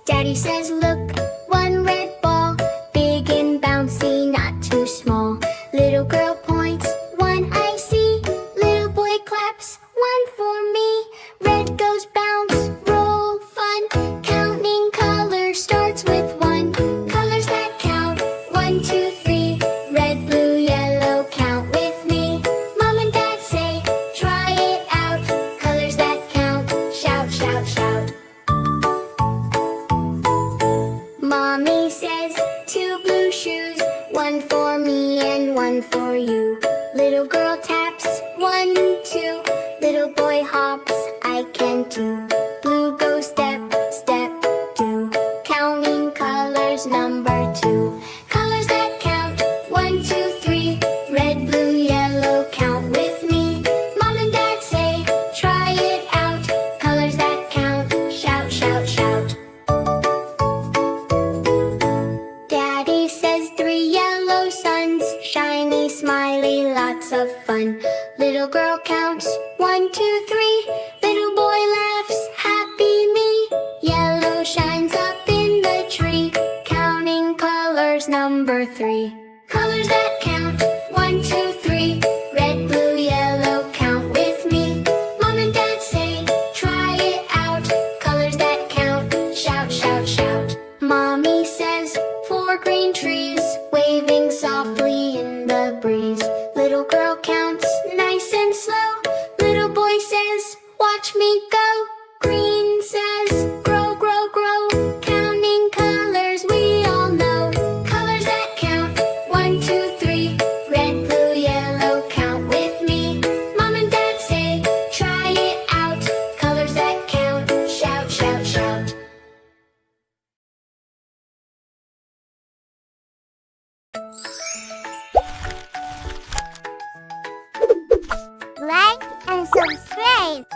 Daddy says, look, one red ball, big and bouncy, not too small. Little girl points, one I see. Little boy claps, one for me. Red goes bounce, roll, fun. Counting colors starts with one. Colors that count, 1, 2, 3. Red, blue, yellow, count with me. Mom and Dad say, try it out. Colors that count, shout, shout, shout. Mommy says, 2 blue shoes, one for me and one for you. Little girl taps, 1, 2. Little boy hops, I can too. Blue goes step, step, 2. Counting colors, number 2. Colors that count, 1, 2, 3. Red, blue, yellow, count with me. Mom and Dad say, try it out. Colors that count, shout, shout, shout. Daddy says 3 yellow suns, shiny, smiley, lots of fun. Little girl counts, 1, 2, 3. Little boy laughs, happy me. Yellow shines up in the tree. Counting colors, number 3. Colors that count, 1, 2, 3. Red, blue, yellow, count with me. Mom and Dad say, try it out. Colors that count, shout, shout, shout. Mommy says, 4 green trees, waving softly in the breeze. Little girl counts, nice and slow. Little boy says, watch me go. Green says, grow, grow, grow. Counting colors, we all know. Colors that count, 1, 2, 3. Red, blue, yellow, count with me. Mom and Dad say, try it out. Colors that count, shout, shout, shout. Like and subscribe.